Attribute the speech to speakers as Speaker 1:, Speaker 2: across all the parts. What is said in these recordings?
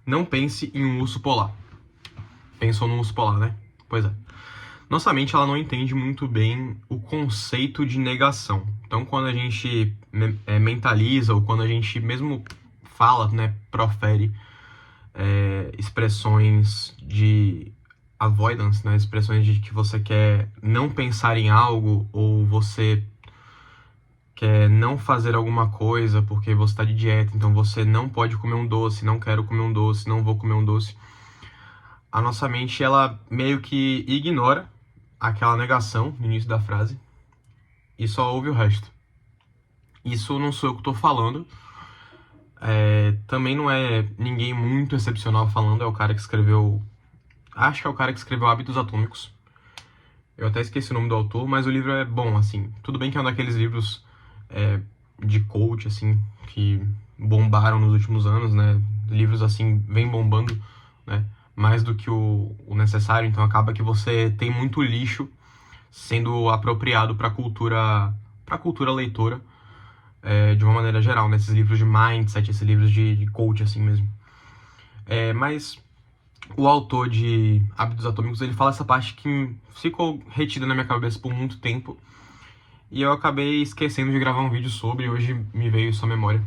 Speaker 1: Não pense em um urso polar. Pensou no urso polar, né? Pois é. Nossa mente, ela não entende muito bem o conceito de negação. Então, quando a gente mentaliza, ou quando a gente mesmo fala, né, profere expressões de avoidance, né, expressões de que você quer não pensar em algo, ou você quer não fazer alguma coisa porque você está de dieta, então você não pode comer um doce, não quero comer um doce, não vou comer um doce. A nossa mente, ela meio que ignora aquela negação no início da frase e só ouve o resto. Isso não sou eu que estou falando. Também não é ninguém muito excepcional falando, é o cara que escreveu... Acho que é o cara que escreveu Hábitos Atômicos. Eu até esqueci o nome do autor, mas o livro é bom, assim. Tudo bem que é um daqueles livros de coach, assim, que bombaram nos últimos anos, né? Livros, assim, vem bombando, né? Mais do que o necessário, então acaba que você tem muito lixo sendo apropriado para a cultura leitora, de uma maneira geral, nesses livros de mindset, esses livros de coach, assim mesmo. Mas o autor de Hábitos Atômicos, ele fala essa parte que ficou retida na minha cabeça por muito tempo, e eu acabei esquecendo de gravar um vídeo sobre, e hoje me veio isso à memória,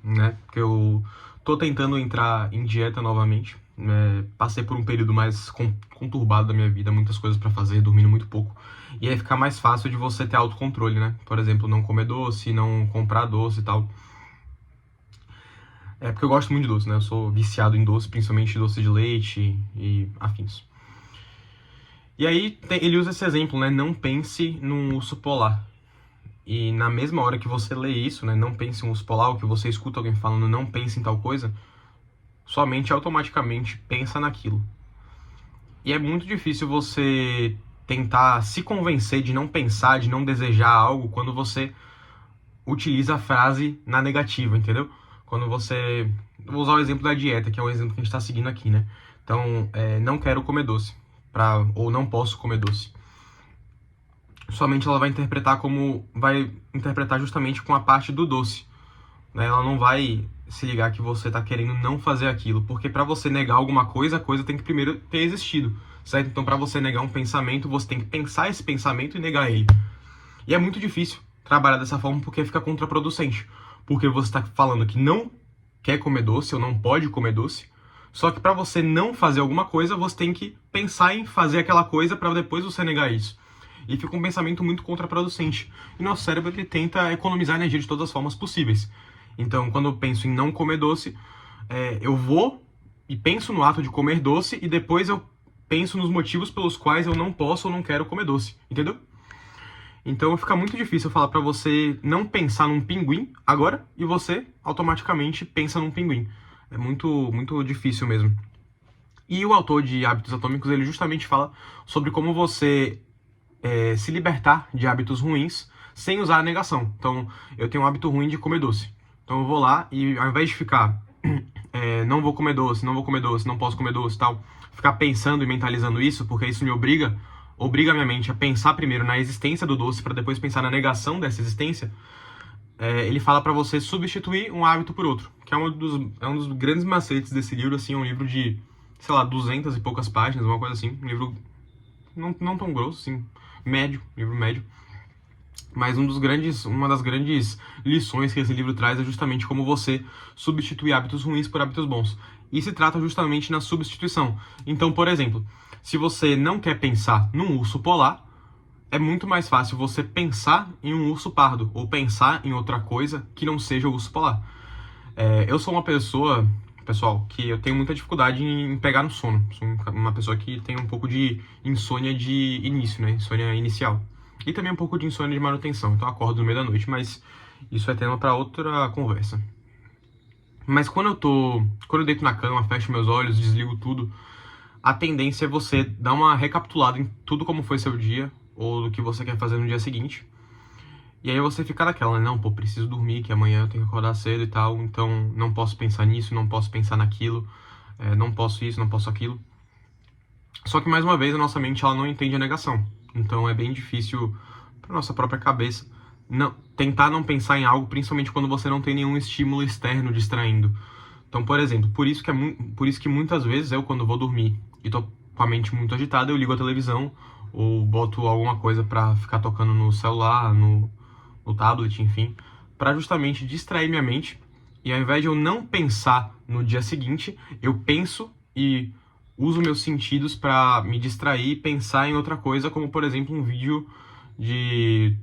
Speaker 1: né? Porque eu tô tentando entrar em dieta novamente, né? Passei por um período mais conturbado da minha vida, muitas coisas pra fazer, dormindo muito pouco. E aí fica mais fácil de você ter autocontrole, né? Por exemplo, não comer doce, não comprar doce e tal. Porque eu gosto muito de doce, né? Eu sou viciado em doce, principalmente doce de leite e afins. E aí ele usa esse exemplo, né? Não pense num urso polar. E na mesma hora que você lê isso, né? Não pense em um urso polar, ou que você escuta alguém falando não pense em tal coisa, sua mente automaticamente pensa naquilo. E é muito difícil você tentar se convencer de não pensar, de não desejar algo, quando você utiliza a frase na negativa, entendeu? Quando você... Vou usar o exemplo da dieta, que é o exemplo que a gente está seguindo aqui, né? Então, não quero comer doce, ou não posso comer doce. Sua mente, ela vai interpretar justamente com a parte do doce, né? Ela não vai se ligar que você tá querendo não fazer aquilo, porque para você negar alguma coisa, a coisa tem que primeiro ter existido, certo? Então, para você negar um pensamento, você tem que pensar esse pensamento e negar ele. E é muito difícil trabalhar dessa forma porque fica contraproducente, porque você tá falando que não quer comer doce ou não pode comer doce, só que para você não fazer alguma coisa, você tem que pensar em fazer aquela coisa para depois você negar isso. E fica um pensamento muito contraproducente. E nosso cérebro, ele tenta economizar energia de todas as formas possíveis. Então, quando eu penso em não comer doce, eu vou e penso no ato de comer doce, e depois eu penso nos motivos pelos quais eu não posso ou não quero comer doce, entendeu? Então fica muito difícil falar pra você não pensar num pinguim agora, e você automaticamente pensa num pinguim. É muito, muito difícil mesmo. E o autor de Hábitos Atômicos, ele justamente fala sobre como você se libertar de hábitos ruins sem usar a negação. Então, eu tenho um hábito ruim de comer doce. Então eu vou lá e, ao invés de ficar não vou comer doce, não vou comer doce, não posso comer doce e tal, ficar pensando e mentalizando isso, porque isso me obriga a minha mente a pensar primeiro na existência do doce para depois pensar na negação dessa existência. Ele fala para você substituir um hábito por outro, que é um dos grandes macetes desse livro. Assim, é um livro de, sei lá, 200 e poucas páginas, uma coisa assim, um livro não tão grosso, assim, médio, livro médio. Mas uma das grandes lições que esse livro traz é justamente como você substituir hábitos ruins por hábitos bons. E se trata justamente na substituição. Então, por exemplo, se você não quer pensar num urso polar, é muito mais fácil você pensar em um urso pardo, ou pensar em outra coisa que não seja o urso polar. Eu sou uma pessoa, pessoal, que eu tenho muita dificuldade em pegar no sono. Sou uma pessoa que tem um pouco de insônia de início, né? Insônia inicial. E também um pouco de insônia de manutenção. Então eu acordo no meio da noite, mas isso é tema para outra conversa. Mas quando eu deito na cama, fecho meus olhos, desligo tudo, a tendência é você dar uma recapitulada em tudo como foi seu dia, ou do que você quer fazer no dia seguinte. E aí você fica naquela, né? Não, pô, preciso dormir, que amanhã eu tenho que acordar cedo e tal, então não posso pensar nisso, não posso pensar naquilo, não posso isso, não posso aquilo. Só que, mais uma vez, a nossa mente, ela não entende a negação. Então é bem difícil para nossa própria cabeça tentar não pensar em algo, principalmente quando você não tem nenhum estímulo externo distraindo. Então, por exemplo, por isso que muitas vezes eu, quando vou dormir e tô com a mente muito agitada, eu ligo a televisão ou boto alguma coisa pra ficar tocando no celular, no tablet, enfim, pra justamente distrair minha mente. E ao invés de eu não pensar no dia seguinte, eu penso e uso meus sentidos pra me distrair e pensar em outra coisa, como por exemplo um vídeo de,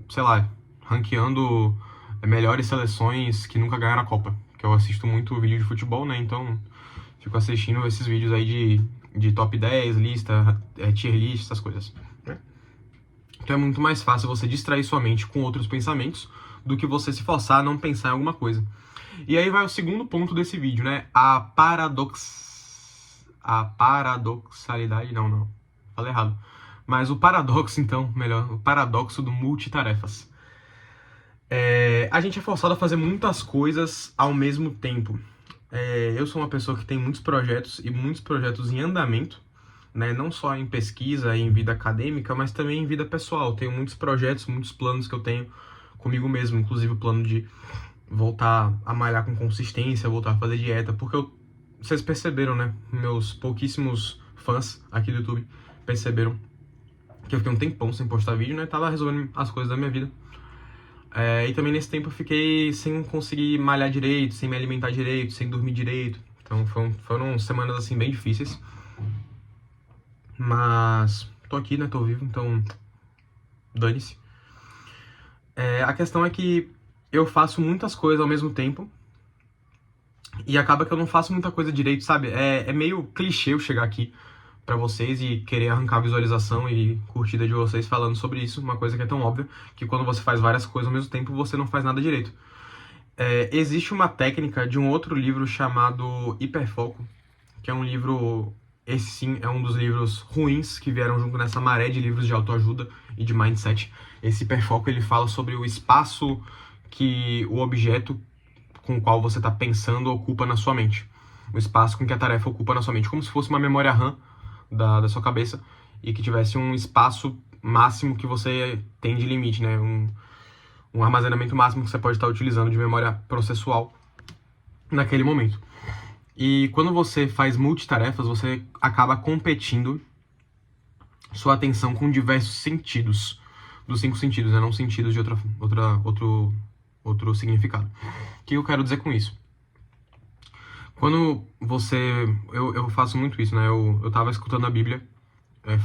Speaker 1: sei lá, ranqueando melhores seleções que nunca ganharam a Copa. Que eu assisto muito vídeo de futebol, né? Então fico assistindo esses vídeos aí de top 10, lista, tier list, essas coisas, né? Então é muito mais fácil você distrair sua mente com outros pensamentos do que você se forçar a não pensar em alguma coisa. E aí vai o segundo ponto desse vídeo, né? A paradoxalidade, não, falei errado. Mas o paradoxo, então, melhor, o paradoxo do multitarefas. A gente é forçado a fazer muitas coisas ao mesmo tempo. Eu sou uma pessoa que tem muitos projetos e muitos projetos em andamento, né? Não só em pesquisa e em vida acadêmica, mas também em vida pessoal. Tenho muitos projetos, muitos planos que eu tenho comigo mesmo, inclusive o plano de voltar a malhar com consistência, voltar a fazer dieta, porque vocês perceberam, né? Meus pouquíssimos fãs aqui do YouTube perceberam que eu fiquei um tempão sem postar vídeo, né? Tava resolvendo as coisas da minha vida. E também nesse tempo eu fiquei sem conseguir malhar direito, sem me alimentar direito, sem dormir direito. Então foram semanas assim bem difíceis. Mas tô aqui, né? Tô vivo, então dane-se. A questão é que eu faço muitas coisas ao mesmo tempo e acaba que eu não faço muita coisa direito, sabe? É meio clichê eu chegar aqui pra vocês e querer arrancar a visualização e curtida de vocês falando sobre isso, uma coisa que é tão óbvia que quando você faz várias coisas ao mesmo tempo, você não faz nada direito. Existe uma técnica de um outro livro chamado Hiperfoco, que é um livro, esse sim é um dos livros ruins que vieram junto nessa maré de livros de autoajuda e de mindset. Esse Hiperfoco, ele fala sobre o espaço que o objeto com o qual você está pensando ocupa na sua mente. O espaço com que a tarefa ocupa na sua mente, como se fosse uma memória RAM da sua cabeça e que tivesse um espaço máximo que você tem de limite, né? Um armazenamento máximo que você pode estar utilizando de memória processual naquele momento. E quando você faz multitarefas, você acaba competindo sua atenção com diversos sentidos, dos 5 sentidos, né? Não sentidos de outro significado. O que eu quero dizer com isso? Quando eu faço muito isso, né? Eu tava escutando a Bíblia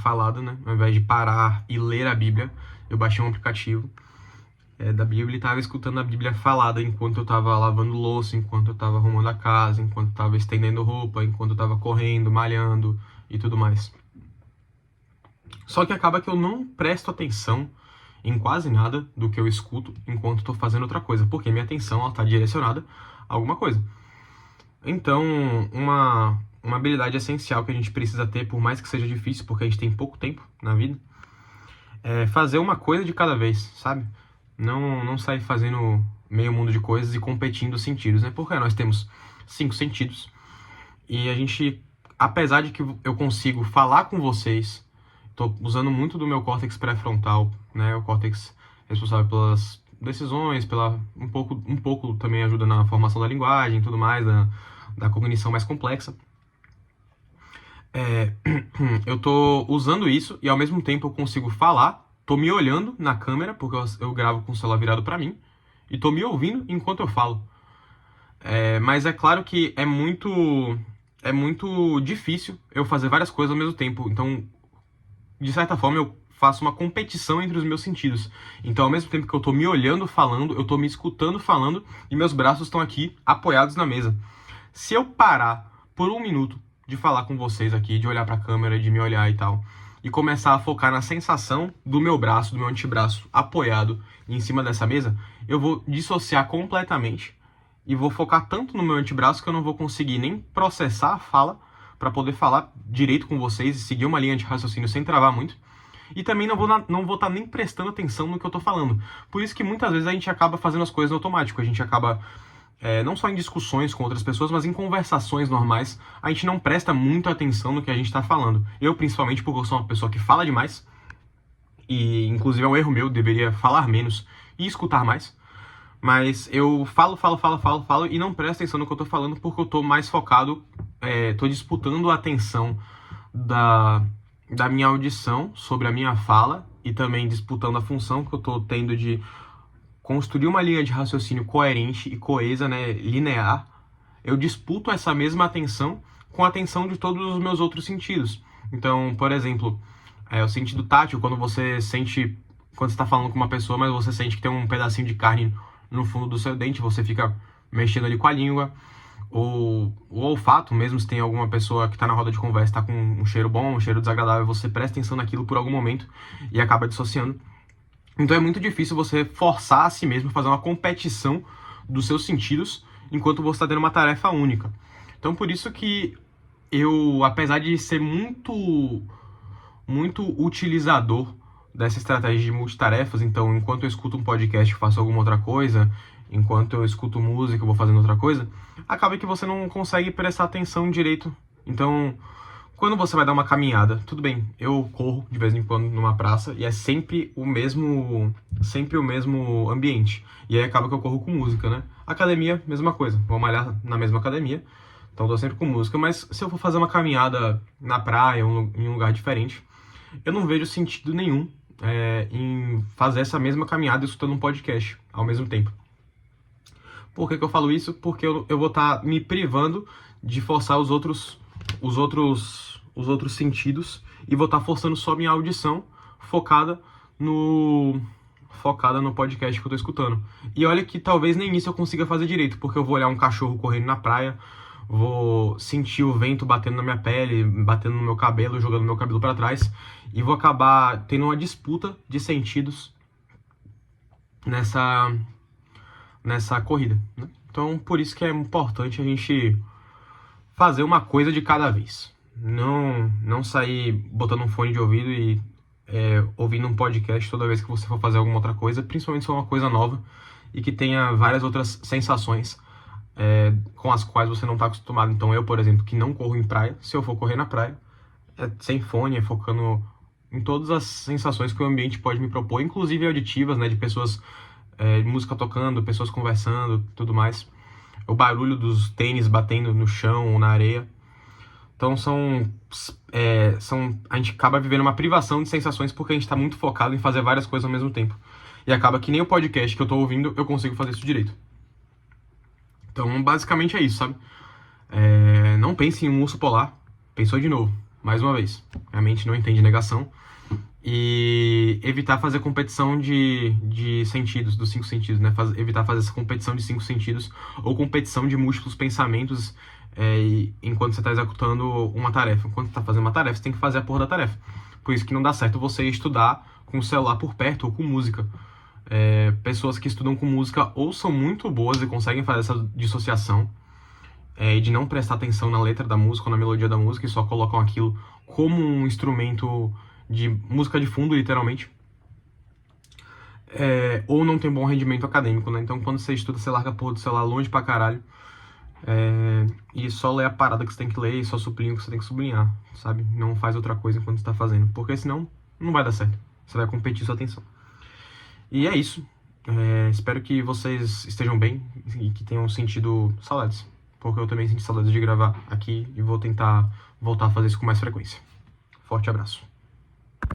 Speaker 1: falada, né? Ao invés de parar e ler a Bíblia, eu baixei um aplicativo da Bíblia e tava escutando a Bíblia falada enquanto eu tava lavando louça, enquanto eu tava arrumando a casa, enquanto eu tava estendendo roupa, enquanto eu tava correndo, malhando e tudo mais. Só que acaba que eu não presto atenção em quase nada do que eu escuto enquanto estou fazendo outra coisa, porque minha atenção está direcionada a alguma coisa. Então, uma habilidade essencial que a gente precisa ter, por mais que seja difícil, porque a gente tem pouco tempo na vida, é fazer uma coisa de cada vez, sabe? Não sair fazendo meio mundo de coisas e competindo sentidos, né? Porque nós temos 5 sentidos e a gente, apesar de que eu consigo falar com vocês, tô usando muito do meu córtex pré-frontal, né? O córtex responsável pelas decisões, um pouco também ajuda na formação da linguagem e tudo mais, da cognição mais complexa. Eu tô usando isso e ao mesmo tempo eu consigo falar, tô me olhando na câmera, porque eu gravo com o celular virado pra mim, e tô me ouvindo enquanto eu falo. Mas é claro que é muito difícil eu fazer várias coisas ao mesmo tempo, então de certa forma eu faço uma competição entre os meus sentidos. Então, ao mesmo tempo que eu tô me olhando falando, eu tô me escutando falando e meus braços estão aqui apoiados na mesa. Se eu parar por 1 minuto de falar com vocês aqui, de olhar pra câmera, de me olhar e tal, e começar a focar na sensação do meu braço, do meu antebraço apoiado em cima dessa mesa, eu vou dissociar completamente e vou focar tanto no meu antebraço que eu não vou conseguir nem processar a fala para poder falar direito com vocês e seguir uma linha de raciocínio sem travar muito. E também não vou estar nem prestando atenção no que eu tô falando. Por isso que muitas vezes a gente acaba fazendo as coisas no automático. A gente acaba, não só em discussões com outras pessoas, mas em conversações normais, a gente não presta muita atenção no que a gente tá falando. Eu, principalmente, porque eu sou uma pessoa que fala demais, e inclusive é um erro meu, deveria falar menos e escutar mais. Mas eu falo e não presto atenção no que eu tô falando porque eu tô mais focado, tô disputando a atenção da minha audição sobre a minha fala e também disputando a função que eu tô tendo de construir uma linha de raciocínio coerente e coesa, né, linear. Eu disputo essa mesma atenção com a atenção de todos os meus outros sentidos. Então, por exemplo, o sentido tátil, quando você sente, quando você está falando com uma pessoa, mas você sente que tem um pedacinho de carne no fundo do seu dente, você fica mexendo ali com a língua. Ou o olfato, mesmo se tem alguma pessoa que está na roda de conversa, está com um cheiro bom, um cheiro desagradável, você presta atenção naquilo por algum momento e acaba dissociando. Então é muito difícil você forçar a si mesmo, fazer uma competição dos seus sentidos enquanto você está tendo uma tarefa única. Então por isso que eu, apesar de ser muito utilizador dessa estratégia de multitarefas, então enquanto eu escuto um podcast eu faço alguma outra coisa, enquanto eu escuto música eu vou fazendo outra coisa, acaba que você não consegue prestar atenção direito. Então, quando você vai dar uma caminhada, tudo bem, eu corro de vez em quando numa praça e é sempre o mesmo ambiente. E aí acaba que eu corro com música, né? Academia, mesma coisa, vou malhar na mesma academia, então tô sempre com música. Mas se eu for fazer uma caminhada na praia ou em um lugar diferente, eu não vejo sentido nenhum em fazer essa mesma caminhada escutando um podcast ao mesmo tempo. Por que eu falo isso? Porque eu vou estar me privando de forçar os outros sentidos e vou estar forçando só minha audição focada no podcast que eu tô escutando. E olha que talvez nem isso eu consiga fazer direito, porque eu vou olhar um cachorro correndo na praia, vou sentir o vento batendo na minha pele, batendo no meu cabelo, jogando meu cabelo para trás, e vou acabar tendo uma disputa de sentidos nessa corrida, né? Então, por isso que é importante a gente fazer uma coisa de cada vez. Não sair botando um fone de ouvido e ouvindo um podcast toda vez que você for fazer alguma outra coisa, principalmente se for uma coisa nova e que tenha várias outras sensações com as quais você não está acostumado. Então eu, por exemplo, que não corro em praia, se eu for correr na praia, sem fone, focando em todas as sensações que o ambiente pode me propor, inclusive auditivas, né, de pessoas, música tocando, pessoas conversando, tudo mais. O barulho dos tênis batendo no chão ou na areia. Então a gente acaba vivendo uma privação de sensações porque a gente está muito focado em fazer várias coisas ao mesmo tempo. E acaba que nem o podcast que eu estou ouvindo eu consigo fazer isso direito. Então basicamente é isso, sabe? Não pense em um urso polar. Pensou de novo, mais uma vez. A mente não entende negação. E evitar fazer competição de sentidos, dos 5 sentidos, né? Evitar fazer essa competição de 5 sentidos ou competição de múltiplos pensamentos enquanto você está executando uma tarefa. Enquanto você está fazendo uma tarefa, você tem que fazer a porra da tarefa. Por isso que não dá certo você estudar com o celular por perto ou com música. Pessoas que estudam com música ou são muito boas e conseguem fazer essa dissociação e de não prestar atenção na letra da música ou na melodia da música e só colocam aquilo como um instrumento de música de fundo, literalmente. Ou não tem bom rendimento acadêmico, né? Então quando você estuda, você larga a porra do celular longe pra caralho e só lê a parada que você tem que ler e só sublinha o que você tem que sublinhar, sabe? Não faz outra coisa enquanto você tá fazendo, porque senão não vai dar certo. Você vai competir sua atenção. E é isso. Espero que vocês estejam bem e que tenham sentido saudades, porque eu também senti saudades de gravar aqui e vou tentar voltar a fazer isso com mais frequência. Forte abraço.